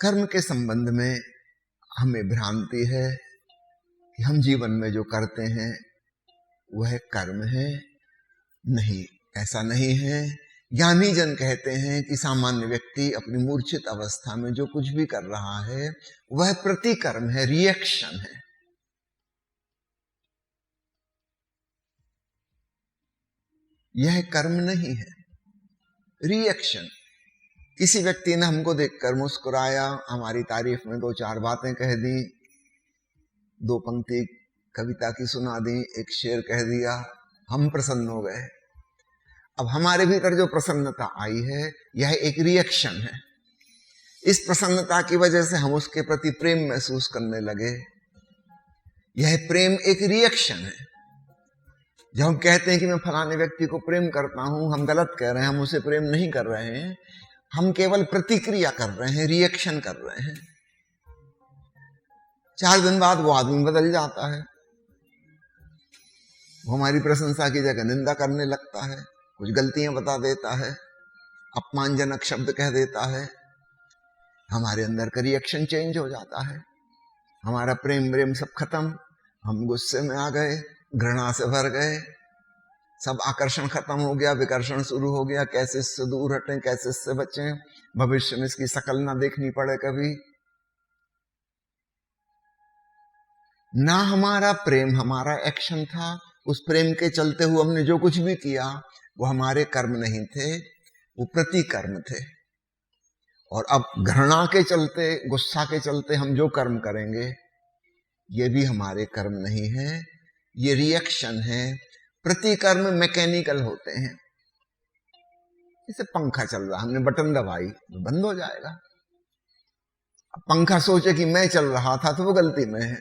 कर्म के संबंध में हमें भ्रांति है कि हम जीवन में जो करते हैं वह कर्म है। नहीं, ऐसा नहीं है। ज्ञानी जन कहते हैं कि सामान्य व्यक्ति अपनी मूर्छित अवस्था में जो कुछ भी कर रहा है वह प्रतिकर्म है, रिएक्शन है। यह कर्म नहीं है, रिएक्शन। किसी व्यक्ति ने हमको देखकर मुस्कुराया, हमारी तारीफ में दो चार बातें कह दी, दो पंक्ति कविता की सुना दी, एक शेर कह दिया, हम प्रसन्न हो गए। अब हमारे भीतर जो प्रसन्नता आई है यह एक रिएक्शन है। इस प्रसन्नता की वजह से हम उसके प्रति प्रेम महसूस करने लगे। यह प्रेम एक रिएक्शन है। जब हम कहते हैं कि मैं फलाने व्यक्ति को प्रेम करता हूं, हम गलत कह रहे हैं, हम उसे प्रेम नहीं कर रहे हैं, हम केवल प्रतिक्रिया कर रहे हैं, रिएक्शन कर रहे हैं। 4 दिन बाद वो आदमी बदल जाता है, वो हमारी प्रशंसा की जगह निंदा करने लगता है, कुछ गलतियां बता देता है, अपमानजनक शब्द कह देता है। हमारे अंदर का रिएक्शन चेंज हो जाता है, हमारा प्रेम सब खत्म, हम गुस्से में आ गए, घृणा से भर गए, सब आकर्षण खत्म हो गया, विकर्षण शुरू हो गया। कैसे इससे दूर हटें, कैसे इससे बचें, भविष्य में इसकी शकल ना देखनी पड़े कभी। ना हमारा प्रेम हमारा एक्शन था, उस प्रेम के चलते हुए हमने जो कुछ भी किया वो हमारे कर्म नहीं थे, वो प्रतिकर्म थे। और अब घृणा के चलते, गुस्सा के चलते हम जो कर्म करेंगे ये भी हमारे कर्म नहीं है, ये रिएक्शन है। प्रतिकर्म मैकेनिकल होते हैं। जैसे पंखा चल रहा, हमने बटन दबाई तो बंद हो जाएगा। अब पंखा सोचे कि मैं चल रहा था तो वो गलती में है,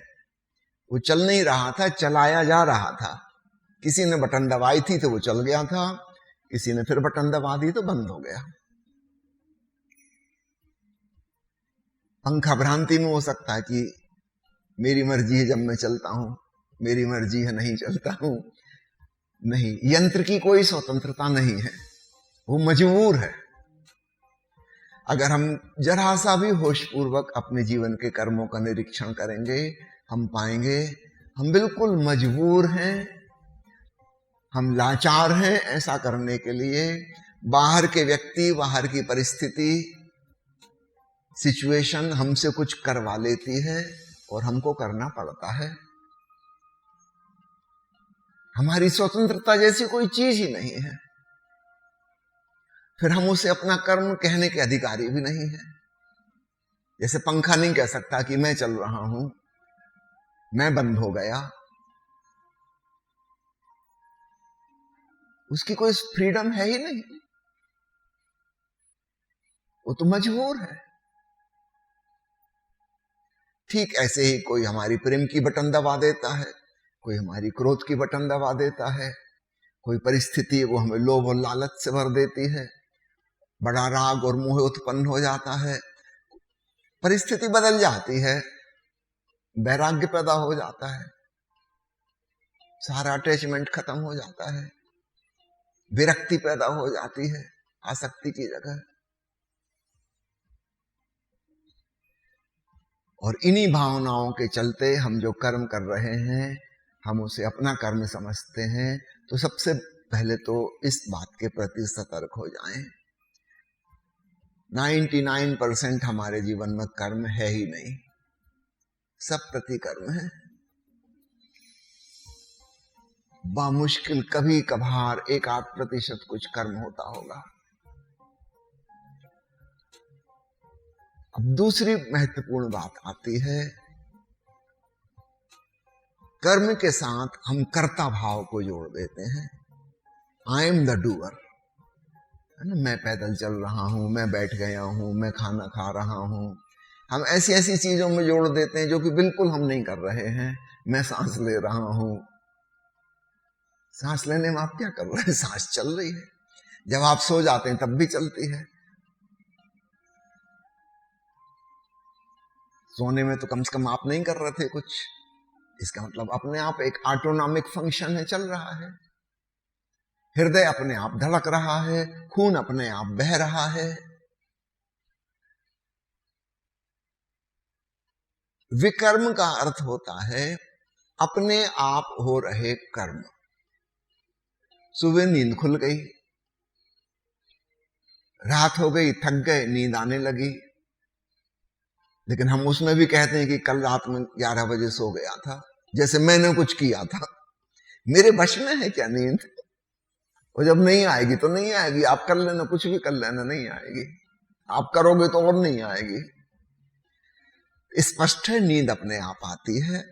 वो चल नहीं रहा था, चलाया जा रहा था। किसी ने बटन दबाई थी तो वो चल गया था, किसी ने फिर बटन दबा दी तो बंद हो गया। पंखा भ्रांति में हो सकता है कि मेरी मर्जी है जब मैं चलता हूं, मेरी मर्जी है नहीं चलता हूं। नहीं, यंत्र की कोई स्वतंत्रता नहीं है, वो मजबूर है। अगर हम जरा सा भी होशपूर्वक अपने जीवन के कर्मों का निरीक्षण करेंगे, हम पाएंगे हम बिल्कुल मजबूर हैं, हम लाचार हैं ऐसा करने के लिए। बाहर के व्यक्ति, बाहर की परिस्थिति, सिचुएशन हमसे कुछ करवा लेती है और हमको करना पड़ता है। हमारी स्वतंत्रता जैसी कोई चीज ही नहीं है। फिर हम उसे अपना कर्म कहने के अधिकारी भी नहीं है। जैसे पंखा नहीं कह सकता कि मैं चल रहा हूं, मैं बंद हो गया। उसकी कोई फ्रीडम है ही नहीं, वो तो मजबूर है। ठीक ऐसे ही कोई हमारी प्रेम की बटन दबा देता है, कोई हमारी क्रोध की बटन दबा देता है, कोई परिस्थिति वो हमें लोभ और लालच से भर देती है, बड़ा राग और मोह उत्पन्न हो जाता है, परिस्थिति बदल जाती है, वैराग्य पैदा हो जाता है, सारा अटैचमेंट खत्म हो जाता है, विरक्ति पैदा हो जाती है आसक्ति की जगह। और इन्हीं भावनाओं के चलते हम जो कर्म कर रहे हैं हम उसे अपना कर्म समझते हैं। तो सबसे पहले तो इस बात के प्रति सतर्क हो जाएं। 99% हमारे जीवन में कर्म है ही नहीं, सब प्रतिकर्म है। बामुश्किल कभी कभार 1-8% कुछ कर्म होता होगा। अब दूसरी महत्वपूर्ण बात आती है, कर्म के साथ हम कर्ता भाव को जोड़ देते हैं। आई एम द डूअर, मैं पैदल चल रहा हूं, मैं बैठ गया हूं, मैं खाना खा रहा हूं। हम ऐसी ऐसी चीजों में जोड़ देते हैं जो कि बिल्कुल हम नहीं कर रहे हैं। मैं सांस ले रहा हूं, सांस लेने में आप क्या कर रहे हैं? सांस चल रही है। जब आप सो जाते हैं तब भी चलती है। सोने में तो कम से कम आप नहीं कर रहे थे कुछ, इसका मतलब अपने आप एक ऑटोनॉमिक फंक्शन है, चल रहा है। हृदय अपने आप धड़क रहा है, खून अपने आप बह रहा है। विकर्म का अर्थ होता है अपने आप हो रहे कर्म। सुबह नींद खुल गई, रात हो गई, थक गए, नींद आने लगी, लेकिन हम उसमें भी कहते हैं कि कल रात में 11 बजे सो गया था, जैसे मैंने कुछ किया था। मेरे वश में है क्या नींद? और जब नहीं आएगी तो नहीं आएगी, आप कर लेना, कुछ भी कर लेना, नहीं आएगी। आप करोगे तो और नहीं आएगी। स्पष्ट है, नींद अपने आप आती है,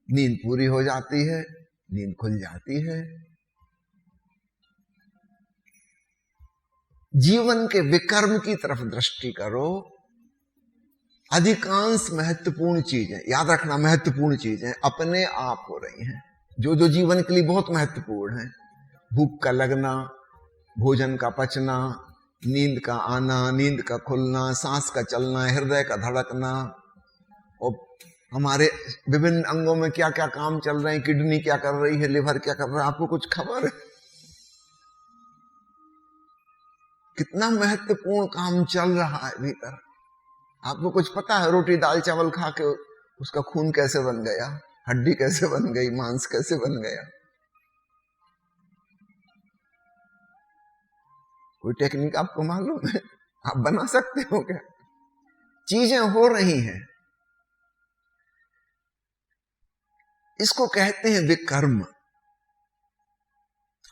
नींद पूरी हो जाती है, नींद खुल जाती है। जीवन के विकर्म की तरफ दृष्टि करो। अधिकांश महत्वपूर्ण चीजें, याद रखना, महत्वपूर्ण चीजें अपने आप हो रही हैं, जो जो जीवन के लिए बहुत महत्वपूर्ण है। भूख का लगना, भोजन का पचना, नींद का आना, नींद का खुलना, सांस का चलना, हृदय का धड़कना, और हमारे विभिन्न अंगों में क्या क्या काम चल रहे हैं, किडनी क्या कर रही है, लिवर क्या कर रहा है, आपको कुछ खबर है? कितना महत्वपूर्ण काम चल रहा है भीतर, आपको कुछ पता है? रोटी दाल चावल खा के उसका खून कैसे बन गया, हड्डी कैसे बन गई, मांस कैसे बन गया? कोई टेक्निक आपको मालूम है? आप बना सकते हो क्या? चीजें हो रही हैं, इसको कहते हैं विकर्म,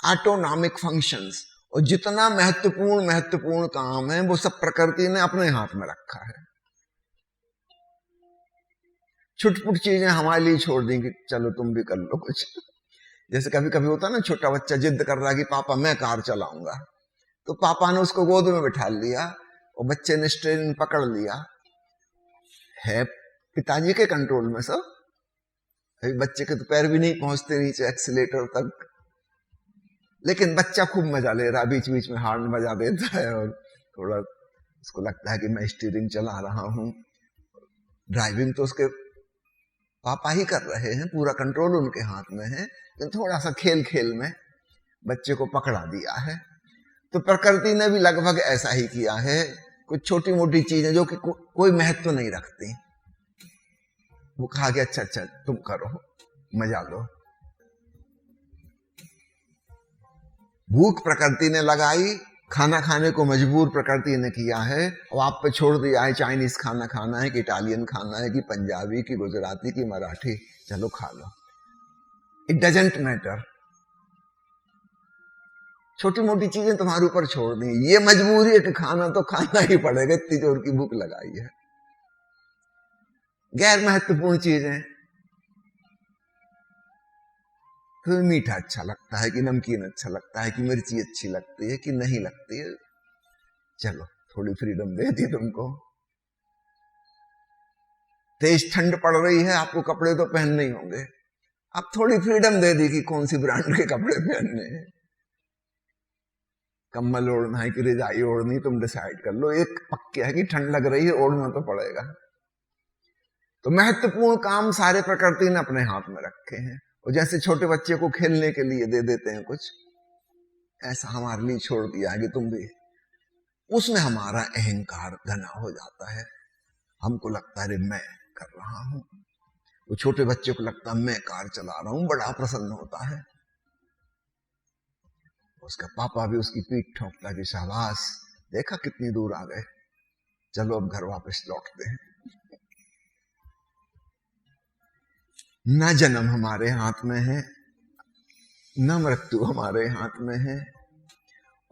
ऑटोनॉमिक फंक्शंस। और जितना महत्वपूर्ण काम है वो सब प्रकृति ने अपने हाथ में रखा है। छुटपुट चीजें हमारे लिए छोड़ दी कि चलो तुम भी कर लो कुछ। जैसे कभी कभी होता है ना, छोटा बच्चा जिद कर रहा है कि पापा मैं कार चलाऊंगा, तो पापा ने उसको गोद में बिठा लिया और बच्चे ने स्टीयरिंग पकड़ लिया, है पिताजी के कंट्रोल में सब। अभी बच्चे के तो पैर भी नहीं पहुंचते नीचे एक्सीलेटर तक, लेकिन बच्चा खूब मजा ले रहा, बीच बीच में हॉर्न बजा देता है और थोड़ा उसको लगता है कि मैं स्टीयरिंग चला रहा हूं। ड्राइविंग तो उसके पापा ही कर रहे हैं, पूरा कंट्रोल उनके हाथ में है, लेकिन थोड़ा सा खेल खेल में बच्चे को पकड़ा दिया है। तो प्रकृति ने भी लगभग ऐसा ही किया है। कुछ छोटी मोटी चीजें जो कि कोई महत्व नहीं रखती, वो कहा कि अच्छा अच्छा तुम करो, मजा लो। भूख प्रकृति ने लगाई, खाना खाने को मजबूर प्रकृति ने किया है, और आप पे छोड़ दिया है चाइनीज खाना खाना है कि इटालियन खाना है कि पंजाबी की गुजराती की मराठी, चलो खा लो, इट डजंट मैटर। छोटी मोटी चीजें तुम्हारे ऊपर छोड़ दी, ये मजबूरी है कि खाना तो खाना ही पड़ेगा, इतनी जोर की भूख लगाई है। गैर महत्वपूर्ण चीजें, तुम्हें मीठा अच्छा लगता है कि नमकीन अच्छा लगता है कि मिर्ची अच्छी लगती है कि नहीं लगती है, चलो थोड़ी फ्रीडम दे दी तुमको। तेज ठंड पड़ रही है, आपको कपड़े तो पहनने ही होंगे, अब थोड़ी फ्रीडम दे दी कि कौन सी ब्रांड के कपड़े पहनने हैं। कम्बल ओढ़ना है कि रजाई ओढ़नी, तुम डिसाइड कर लो। एक पक्का है कि ठंड लग रही है, ओढ़ना तो पड़ेगा। तो महत्वपूर्ण काम सारे प्रकृति ने अपने हाथ में रखे हैं, और जैसे छोटे बच्चे को खेलने के लिए दे देते हैं कुछ, ऐसा हमारे लिए छोड़ दिया है कि तुम भी। उसमें हमारा अहंकार घना हो जाता है, हमको लगता है मैं कर रहा हूं। वो छोटे बच्चे को लगता है मैं कार चला रहा हूं, बड़ा प्रसन्न होता है। उसका पापा भी उसकी पीठ ठोंकता कि शाबाश, देखा कितनी दूर आ गए, चलो अब घर वापस लौटते हैं। न जन्म हमारे हाथ में है, न मृत्यु हमारे हाथ में है,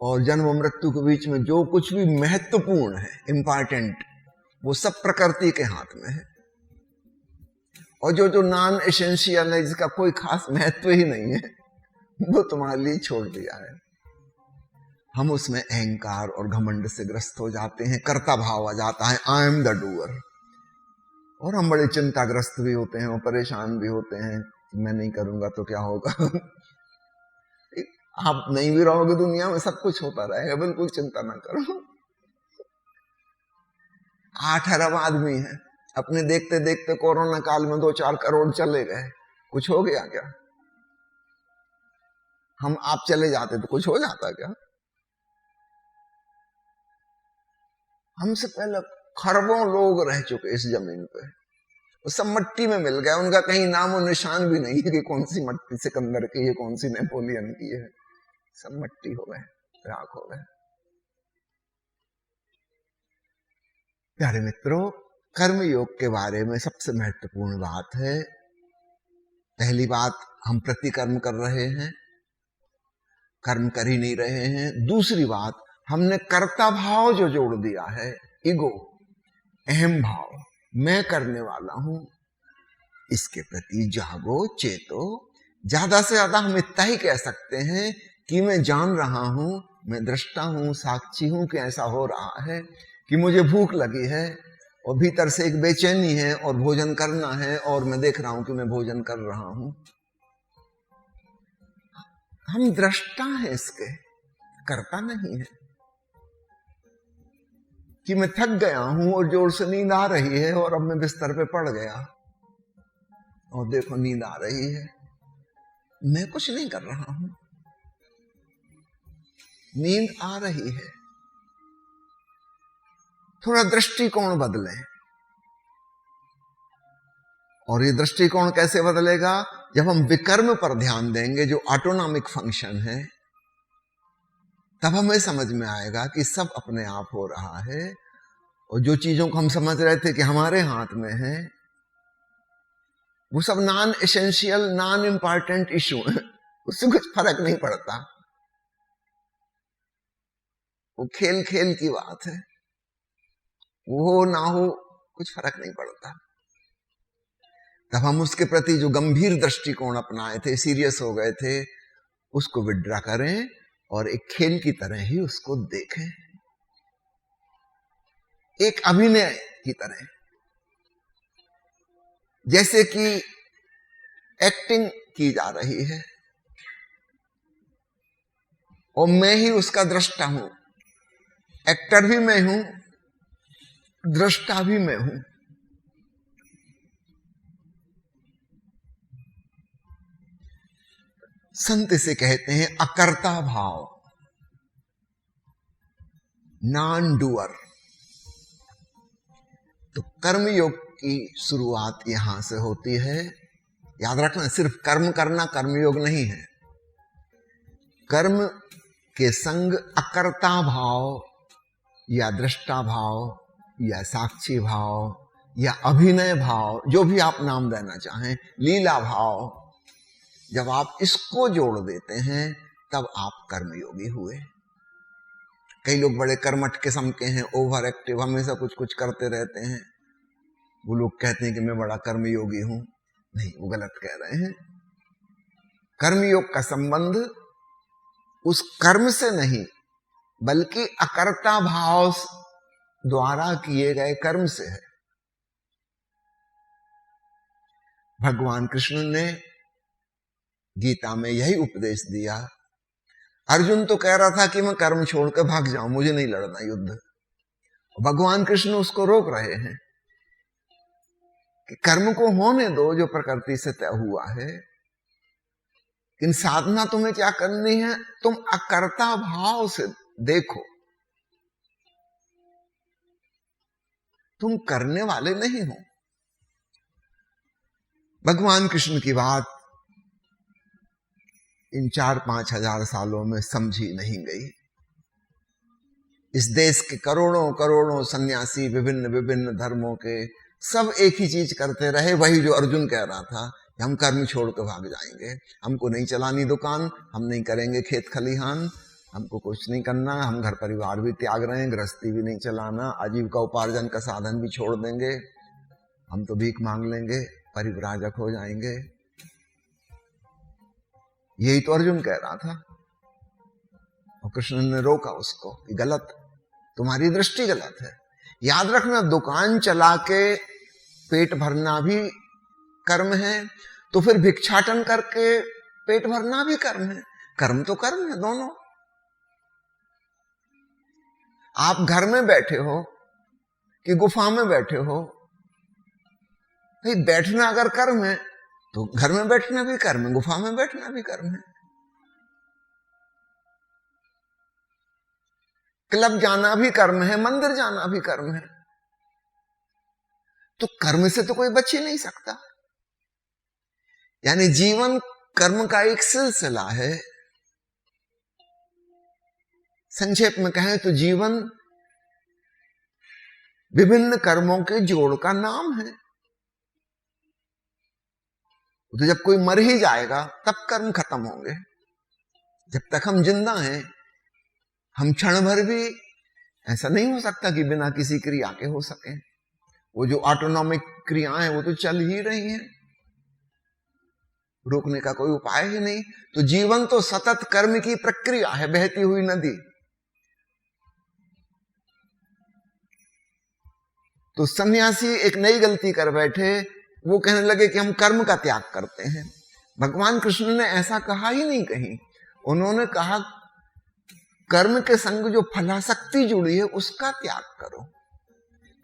और जन्म और मृत्यु के बीच में जो कुछ भी महत्वपूर्ण है, इंपॉर्टेंट, वो सब प्रकृति के हाथ में है। और जो जो नॉन एसेंशियल है, जिसका कोई खास महत्व ही नहीं है, वो तुम्हारे लिए छोड़ दिया है। हम उसमें अहंकार और घमंड से ग्रस्त हो जाते हैं, कर्ता भाव आ जाता है, आई एम द डूअर। और हम बड़े चिंताग्रस्त भी होते हैं और परेशान भी होते हैं, मैं नहीं करूंगा तो क्या होगा। आप नहीं भी रहोगे दुनिया में, सब कुछ होता रहेगा, बिल्कुल चिंता ना करो। 8 अरब आदमी है, अपने देखते देखते कोरोना काल में 2-4 करोड़ चले गए, कुछ हो गया क्या? हम आप चले जाते तो कुछ हो जाता क्या? हमसे पहले खरबों लोग रह चुके इस जमीन पे, वो सब मट्टी में मिल गया, उनका कहीं नाम और निशान भी नहीं है कि कौन सी मट्टी सिकंदर की है, कौन सी नेपोलियन की है। सब मट्टी हो गए, राख हो गए। प्यारे मित्रों, कर्म योग के बारे में सबसे महत्वपूर्ण बात है, पहली बात, हम प्रतिकर्म कर रहे हैं, कर्म कर ही नहीं रहे हैं। दूसरी बात, हमने कर्ता भाव जो जोड़ दिया है, ईगो, अहम भाव, मैं करने वाला हूं, इसके प्रति जागो, चेतो। ज्यादा से ज्यादा हम इतना ही कह सकते हैं कि मैं जान रहा हूं, मैं दृष्टा हूं, साक्षी हूं कि ऐसा हो रहा है, कि मुझे भूख लगी है और भीतर से एक बेचैनी है और भोजन करना है, और मैं देख रहा हूं कि मैं भोजन कर रहा हूं। हम दृष्टा हैं इसके, करता नहीं है। कि मैं थक गया हूं और जोर से नींद आ रही है और अब मैं बिस्तर पे पड़ गया और देखो नींद आ रही है, मैं कुछ नहीं कर रहा हूं, नींद आ रही है। थोड़ा दृष्टिकोण बदलें। और ये दृष्टिकोण कैसे बदलेगा? जब हम विकर्म पर ध्यान देंगे, जो ऑटोनॉमिक फंक्शन है, तब हमें समझ में आएगा कि सब अपने आप हो रहा है, और जो चीजों को हम समझ रहे थे कि हमारे हाथ में है, वो सब non essential, non important issue है, उससे कुछ फर्क नहीं पड़ता। वो खेल खेल की बात है, वो हो ना हो कुछ फर्क नहीं पड़ता। तब हम उसके प्रति जो गंभीर दृष्टिकोण अपनाए थे, सीरियस हो गए थे, उसको विड्रा करें और एक खेल की तरह ही उसको देखें, एक अभिनय की तरह। जैसे कि एक्टिंग की जा रही है और मैं ही उसका दृष्टा हूं, एक्टर भी मैं हूं, दृष्टा भी मैं हूं। संत इसे कहते हैं अकर्ता भाव, नॉन डूअर। तो कर्मयोग की शुरुआत यहां से होती है। याद रखना, सिर्फ कर्म करना कर्मयोग नहीं है। कर्म के संग अकर्ता भाव या दृष्टा भाव या साक्षी भाव या अभिनय भाव, जो भी आप नाम देना चाहें, लीला भाव, जब आप इसको जोड़ देते हैं तब आप कर्मयोगी हुए। कई लोग बड़े कर्मठ किस्म के हैं, ओवर एक्टिव, हमेशा कुछ कुछ करते रहते हैं, वो लोग कहते हैं कि मैं बड़ा कर्मयोगी हूं। नहीं, वो गलत कह रहे हैं। कर्मयोग का संबंध उस कर्म से नहीं, बल्कि अकर्ता भाव द्वारा किए गए कर्म से है। भगवान कृष्ण ने गीता में यही उपदेश दिया। अर्जुन तो कह रहा था कि मैं कर्म छोड़कर भाग जाऊं, मुझे नहीं लड़ना युद्ध। भगवान कृष्ण उसको रोक रहे हैं कि कर्म को होने दो जो प्रकृति से तय हुआ है, इन साधना तुम्हें क्या करनी है, तुम अकर्ता भाव से देखो, तुम करने वाले नहीं हो। भगवान कृष्ण की बात इन 4-5 हजार सालों में समझी नहीं गई। इस देश के करोड़ों करोड़ों सन्यासी, विभिन्न विभिन्न धर्मों के, सब एक ही चीज करते रहे, वही जो अर्जुन कह रहा था कि हम कर्म छोड़ कर भाग जाएंगे, हमको नहीं चलानी दुकान, हम नहीं करेंगे खेत खलिहान, हमको कुछ नहीं करना, हम घर परिवार भी त्याग रहे हैं, गृहस्थी भी नहीं चलाना, आजीविका उपार्जन का साधन भी छोड़ देंगे, हम तो भीख मांग लेंगे, परिव्राजक हो जाएंगे। यही तो अर्जुन कह रहा था, और कृष्ण ने रोका उसको कि गलत, तुम्हारी दृष्टि गलत है। याद रखना, दुकान चला के पेट भरना भी कर्म है, तो फिर भिक्षाटन करके पेट भरना भी कर्म है। कर्म तो कर्म है दोनों। आप घर में बैठे हो कि गुफा में बैठे हो, भाई बैठना अगर कर्म है तो घर में बैठना भी कर्म है, गुफा में बैठना भी कर्म है, क्लब जाना भी कर्म है, मंदिर जाना भी कर्म है। तो कर्म से तो कोई बच ही नहीं सकता। यानी जीवन कर्म का एक सिलसिला है। संक्षेप में कहें तो जीवन विभिन्न कर्मों के जोड़ का नाम है। तो जब कोई मर ही जाएगा तब कर्म खत्म होंगे। जब तक हम जिंदा हैं, हम क्षण भर भी ऐसा नहीं हो सकता कि बिना किसी क्रिया के हो सके। वो जो ऑटोनॉमिक क्रियाएं हैं वो तो चल ही रही हैं, रोकने का कोई उपाय ही नहीं। तो जीवन तो सतत कर्म की प्रक्रिया है, बहती हुई नदी। तो सन्यासी एक नई गलती कर बैठे, वो कहने लगे कि हम कर्म का त्याग करते हैं। भगवान कृष्ण ने ऐसा कहा ही नहीं कहीं। उन्होंने कहा कर्म के संग जो फलासक्ति जुड़ी है उसका त्याग करो,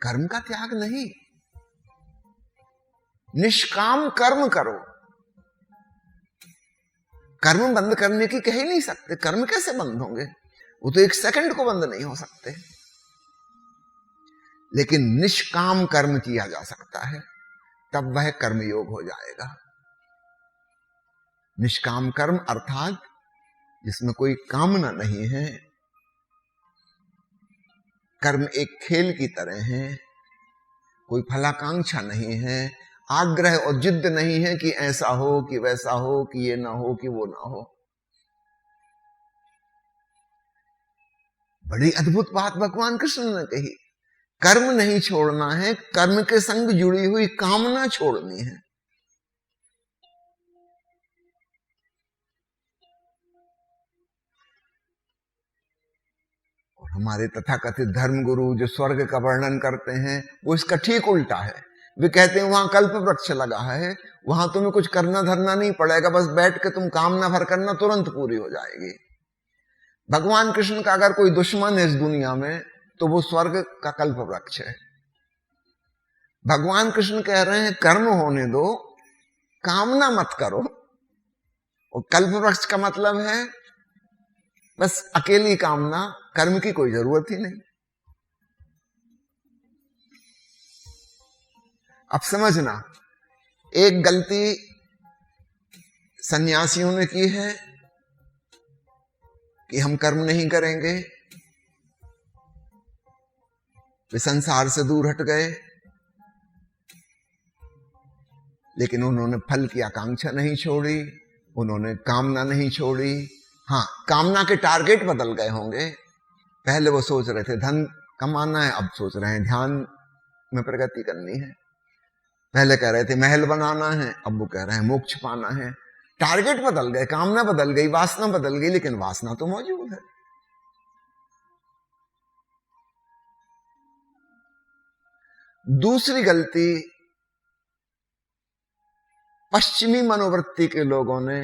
कर्म का त्याग नहीं। निष्काम कर्म करो। कर्म बंद करने की कह ही नहीं सकते। कर्म कैसे बंद होंगे? वो तो एक सेकंड को बंद नहीं हो सकते। लेकिन निष्काम कर्म किया जा सकता है, तब वह कर्मयोग हो जाएगा। निष्काम कर्म अर्थात जिसमें कोई कामना नहीं है। कर्म एक खेल की तरह है, कोई फलाकांक्षा नहीं है, आग्रह और जिद्द नहीं है कि ऐसा हो कि वैसा हो, कि ये ना हो कि वो ना हो। बड़ी अद्भुत बात भगवान कृष्ण ने कही। कर्म नहीं छोड़ना है, कर्म के संग जुड़ी हुई कामना छोड़नी है। और हमारे तथाकथित धर्म गुरु जो स्वर्ग का वर्णन करते हैं वो इसका ठीक उल्टा है। वे कहते हैं वहां कल्प वृक्ष लगा है, वहां तुम्हें कुछ करना धरना नहीं पड़ेगा, बस बैठ के तुम कामना भर करना, तुरंत पूरी हो जाएगी। भगवान कृष्ण का अगर कोई दुश्मन है इस दुनिया में तो वो स्वर्ग का कल्प वृक्ष है। भगवान कृष्ण कह रहे हैं कर्म होने दो, कामना मत करो। और कल्प वृक्ष का मतलब है बस अकेली कामना, कर्म की कोई जरूरत ही नहीं। अब समझना, एक गलती सन्यासियों ने की है कि हम कर्म नहीं करेंगे, वे संसार से दूर हट गए, लेकिन उन्होंने फल की आकांक्षा नहीं छोड़ी, उन्होंने कामना नहीं छोड़ी। हाँ, कामना के टारगेट बदल गए होंगे। पहले वो सोच रहे थे धन कमाना है, अब सोच रहे हैं ध्यान में प्रगति करनी है। पहले कह रहे थे महल बनाना है, अब वो कह रहे हैं मोक्ष पाना है। टारगेट बदल गए, कामना बदल गई, वासना बदल गई, लेकिन वासना तो मौजूद है। दूसरी गलती पश्चिमी मनोवृत्ति के लोगों ने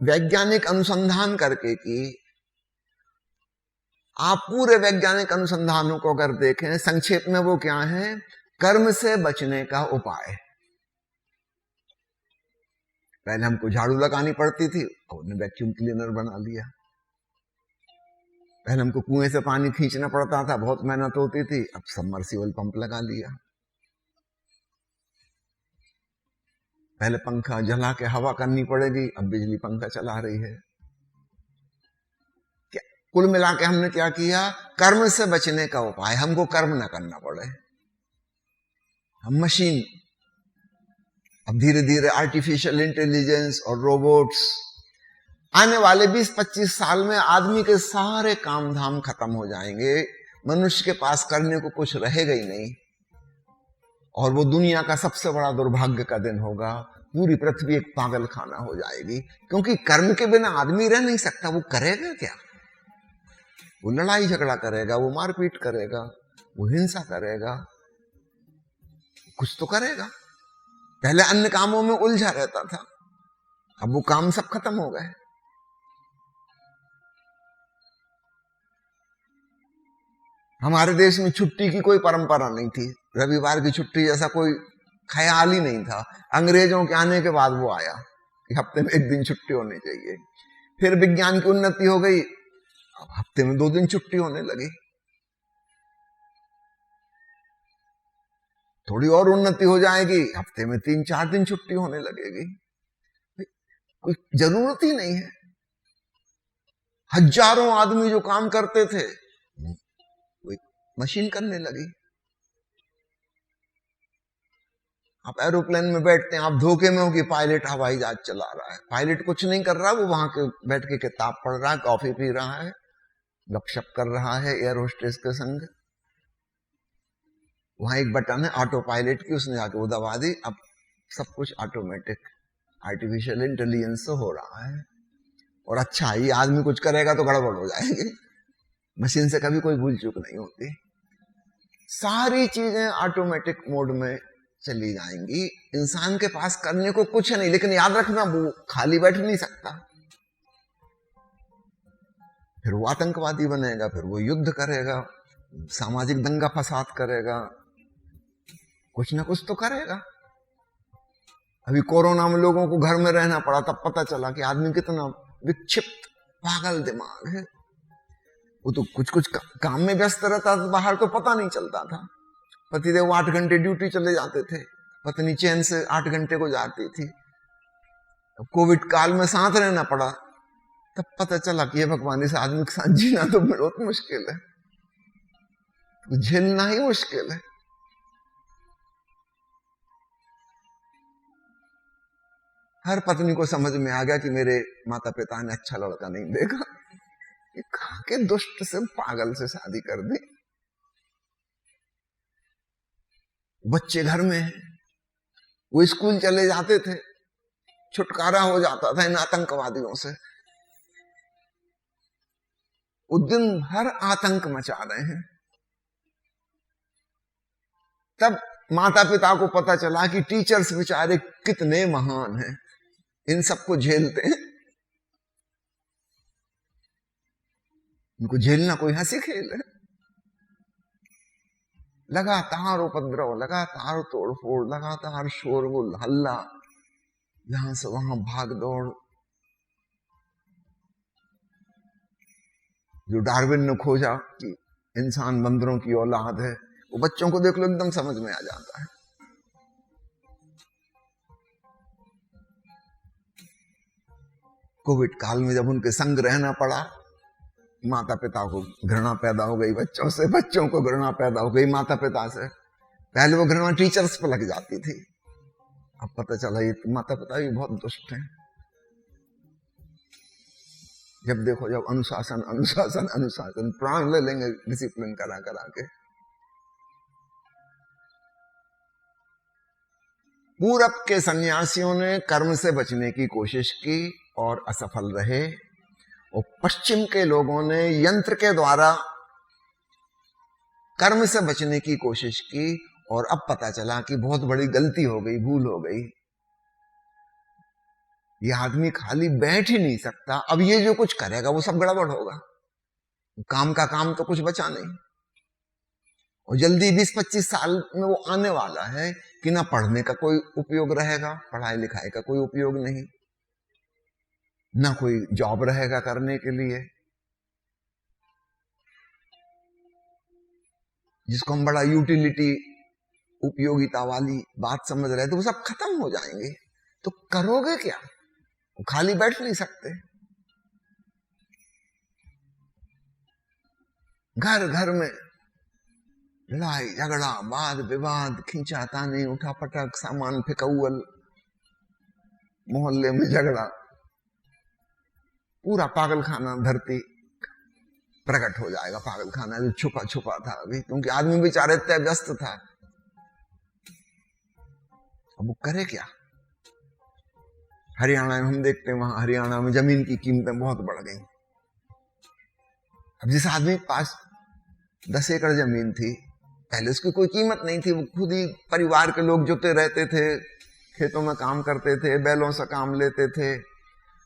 वैज्ञानिक अनुसंधान करके की। आप पूरे वैज्ञानिक अनुसंधानों को अगर देखें, संक्षेप में वो क्या है? कर्म से बचने का उपाय। पहले हमको झाड़ू लगानी पड़ती थी, और उन्होंने वैक्यूम क्लीनर बना लिया। पहले हमको कुएं से पानी खींचना पड़ता था, बहुत मेहनत होती थी, अब सबमर्सिबल पंप लगा लिया। पहले पंखा जला के हवा करनी पड़ेगी, अब बिजली पंखा चला रही है। क्या कुल मिला के हमने क्या किया? कर्म से बचने का उपाय, हमको कर्म ना करना पड़े, हम मशीन। अब धीरे धीरे आर्टिफिशियल इंटेलिजेंस और रोबोट्स, आने वाले 20-25 साल में आदमी के सारे काम धाम खत्म हो जाएंगे, मनुष्य के पास करने को कुछ रहेगा ही नहीं। और वो दुनिया का सबसे बड़ा दुर्भाग्य का दिन होगा। पूरी पृथ्वी एक पागल खाना हो जाएगी, क्योंकि कर्म के बिना आदमी रह नहीं सकता। वो करेगा क्या? वो लड़ाई झगड़ा करेगा, वो मारपीट करेगा, वो हिंसा करेगा, कुछ तो करेगा। पहले अन्य कामों में उलझा रहता था, अब वो काम सब खत्म हो गए। हमारे देश में छुट्टी की कोई परंपरा नहीं थी, रविवार की छुट्टी जैसा कोई ख्याल ही नहीं था। अंग्रेजों के आने के बाद वो आया कि हफ्ते में 1 दिन छुट्टी होनी चाहिए। फिर विज्ञान की उन्नति हो गई, अब हफ्ते में 2 दिन छुट्टी होने लगी। थोड़ी और उन्नति हो जाएगी, हफ्ते में 3-4 दिन छुट्टी होने लगेगी। कोई जरूरत ही नहीं है। हजारों आदमी जो काम करते थे, कोई मशीन करने लगी। आप एरोप्लेन में बैठते हैं, आप धोखे में हो कि पायलट हवाई जहाज चला रहा है। पायलट कुछ नहीं कर रहा, वो वहां के बैठ के किताब पढ़ रहा है, कॉफी पी रहा है, गपशप कर रहा है एयर होस्टेस के संग। वहां एक बटन है ऑटो पायलट की, उसने जाके वो दबा दी, अब सब कुछ ऑटोमेटिक आर्टिफिशियल इंटेलिजेंस से हो रहा है। और अच्छा, ये आदमी कुछ करेगा तो गड़बड़ हो जाएगी। मशीन से कभी कोई भूल चूक नहीं होती। सारी चीजें ऑटोमेटिक मोड में चली जाएंगी। इंसान के पास करने को कुछ नहीं, लेकिन याद रखना वो खाली बैठ नहीं सकता। फिर वो आतंकवादी बनेगा, फिर वो युद्ध करेगा, सामाजिक दंगा फसाद करेगा, कुछ ना कुछ तो करेगा। अभी कोरोना में लोगों को घर में रहना पड़ा, तब पता चला कि आदमी कितना विक्षिप्त पागल दिमाग है। वो तो कुछ कुछ काम में व्यस्त रहता था, बाहर तो पता नहीं चलता था। पतिदेव 8 घंटे ड्यूटी चले जाते थे, पत्नी चैन से 8 घंटे को जाती थी। कोविड काल में साथ रहना पड़ा, तब पता चला कि ये भगवान, इस आदमी के साथ जीना तो बहुत मुश्किल है, तो झेलना ही मुश्किल है। हर पत्नी को समझ में आ गया कि मेरे माता पिता ने अच्छा लड़का नहीं देखा, ये कहां के दुष्ट से पागल से शादी कर दी। बच्चे घर में हैं, वो स्कूल चले जाते थे, छुटकारा हो जाता था इन आतंकवादियों से। वो दिन भर आतंक मचा रहे हैं। तब माता पिता को पता चला कि टीचर्स बेचारे कितने महान हैं, इन सबको झेलते हैं। इनको झेलना कोई हंसी खेल है। लगातार उपद्रव, लगातार तोड़फोड़, लगातार शोरगुल, हल्ला, यहां से वहां भाग दौड़। जो डार्विन ने खोजा कि इंसान बंदरों की औलाद है, वो बच्चों को देख लो एकदम समझ में आ जाता है। कोविड काल में जब उनके संग रहना पड़ा, माता पिता को घृणा पैदा हो गई बच्चों से, बच्चों को घृणा पैदा हो गई माता पिता से। पहले वो घृणा टीचर्स पर लग जाती थी, अब पता चला ये माता पिता भी बहुत दुष्ट हैं। जब देखो, जब अनुशासन अनुशासन अनुशासन, प्राण ले लेंगे डिसिप्लिन करा करा के। पूरब के सन्यासियों ने कर्म से बचने की कोशिश की और असफल रहे, और पश्चिम के लोगों ने यंत्र के द्वारा कर्म से बचने की कोशिश की, और अब पता चला कि बहुत बड़ी गलती हो गई, भूल हो गई। ये आदमी खाली बैठ ही नहीं सकता, अब ये जो कुछ करेगा वो सब गड़बड़ होगा। काम का काम तो कुछ बचा नहीं, और जल्दी 20-25 साल में वो आने वाला है कि ना पढ़ने का कोई उपयोग रहेगा, पढ़ाई लिखाई का कोई उपयोग नहीं, ना कोई जॉब रहेगा करने के लिए। जिसको हम बड़ा यूटिलिटी, उपयोगिता वाली बात समझ रहे थे, वो सब खत्म हो जाएंगे। तो करोगे क्या? वो खाली बैठ नहीं सकते। घर घर में लड़ाई झगड़ा, वाद विवाद, खींचातानी, उठा पटक, सामान फेंकौल, मोहल्ले में झगड़ा, पूरा पागल खाना धरती प्रकट हो जाएगा। पागल खाना जो छुपा छुपा था अभी, क्योंकि आदमी बेचारे इतना व्यस्त था। अब वो करे क्या? हरियाणा में हम देखते हैं, वहां हरियाणा में जमीन की कीमतें बहुत बढ़ गई। अब जिस आदमी के पास 10 एकड़ जमीन थी, पहले उसकी कोई कीमत नहीं थी, वो खुद ही परिवार के लोग जोते रहते थे, खेतों में काम करते थे, बैलों से काम लेते थे।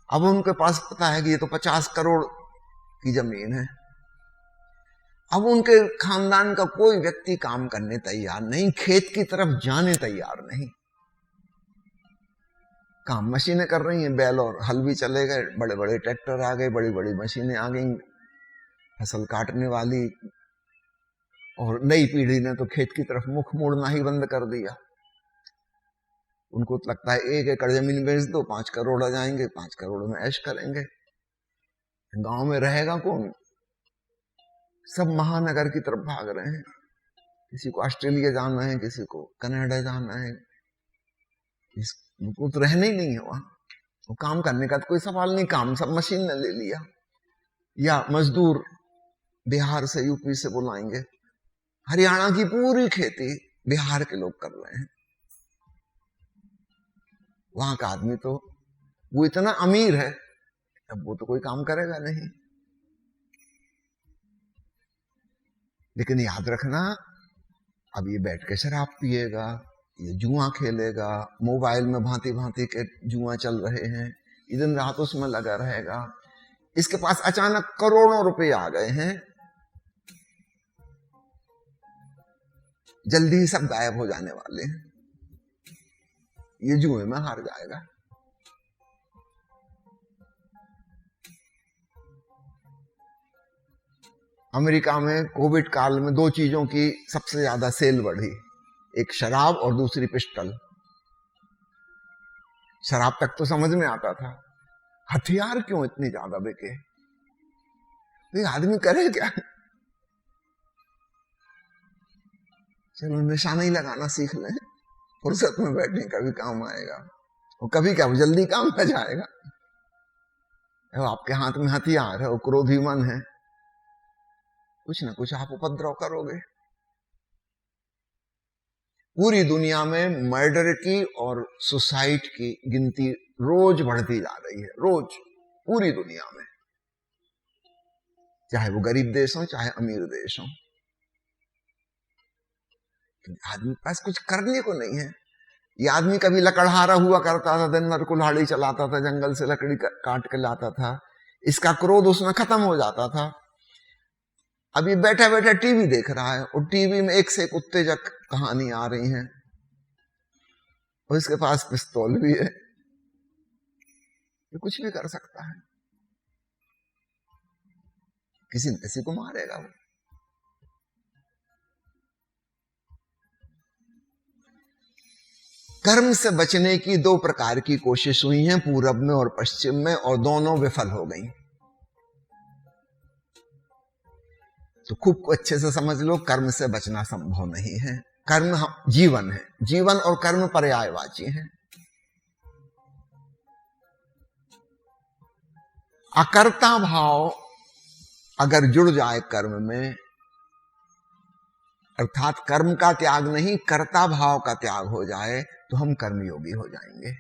अब उनके पास पता है कि ये तो 50 करोड़ की जमीन है। अब उनके खानदान का कोई व्यक्ति काम करने तैयार नहीं, खेत की तरफ जाने तैयार नहीं। काम मशीनें कर रही हैं, बैल और हल भी चले गए, बड़े बड़े ट्रैक्टर आ गए, बड़ी बड़ी मशीनें आ गई फसल काटने वाली, और नई पीढ़ी ने तो खेत की तरफ मुख मोड़ना ही बंद कर दिया। उनको तो लगता है 1 एकड़ जमीन बेच दो 5 करोड़ आ जाएंगे, 5 करोड़ में ऐश करेंगे। गांव में रहेगा कौन? सब महानगर की तरफ भाग रहे हैं। किसी को ऑस्ट्रेलिया जाना है, किसी को कनाडा जाना है, उनको तो रहना ही नहीं है वहां। वो काम करने का तो कोई सवाल नहीं, काम सब मशीन ने ले लिया। या मजदूर बिहार से यूपी से बुलाएंगे। हरियाणा की पूरी खेती बिहार के लोग कर रहे हैं। वहां का आदमी तो वो इतना अमीर है, अब वो तो कोई काम करेगा नहीं। लेकिन याद रखना, अब ये बैठ के शराब पिएगा, ये जुआ खेलेगा, मोबाइल में भांति भांति के जुआ चल रहे हैं, दिन रात उसमें लगा रहेगा। इसके पास अचानक करोड़ों रुपए आ गए हैं, जल्दी ही सब गायब हो जाने वाले हैं। ये जुए में हार जाएगा। अमेरिका में कोविड काल में 2 चीजों की सबसे ज्यादा सेल बढ़ी, एक शराब और दूसरी पिस्टल। शराब तक तो समझ में आता था, हथियार क्यों इतने ज्यादा बिके? तो आदमी करे क्या? चलो निशाना ही लगाना सीख लें, फुर्सत में बैठने का भी काम आएगा, और कभी क्या जल्दी काम आ जाएगा। आपके हाथ में हथियार है और क्रोधी मन है, कुछ ना कुछ आप उपद्रव करोगे। पूरी दुनिया में मर्डर की और सुसाइड की गिनती रोज बढ़ती जा रही है, रोज, पूरी दुनिया में, चाहे वो गरीब देश हो चाहे अमीर देश हो। आदमी के पास कुछ करने को नहीं है। ये आदमी कभी लकड़हारा हुआ करता था, दिन भर कुल्हाड़ी चलाता था, जंगल से लकड़ी काट के लाता था, इसका क्रोध उसमें खत्म हो जाता था। अब ये बैठा बैठा टीवी देख रहा है, और टीवी में एक से एक उत्तेजक कहानी आ रही हैं, और इसके पास पिस्तौल भी है, ये कुछ भी कर सकता है, किसी न किसी को मारेगा वो। कर्म से बचने की 2 प्रकार की कोशिश हुई हैं, पूरब में और पश्चिम में, और दोनों विफल हो गई। तो खूब अच्छे से समझ लो, कर्म से बचना संभव नहीं है। कर्म जीवन है, जीवन और कर्म पर्यायवाची हैं। अकर्ता भाव अगर जुड़ जाए कर्म में, अर्थात कर्म का त्याग नहीं कर्ता भाव का त्याग हो जाए, तो हम कर्मयोगी हो जाएंगे।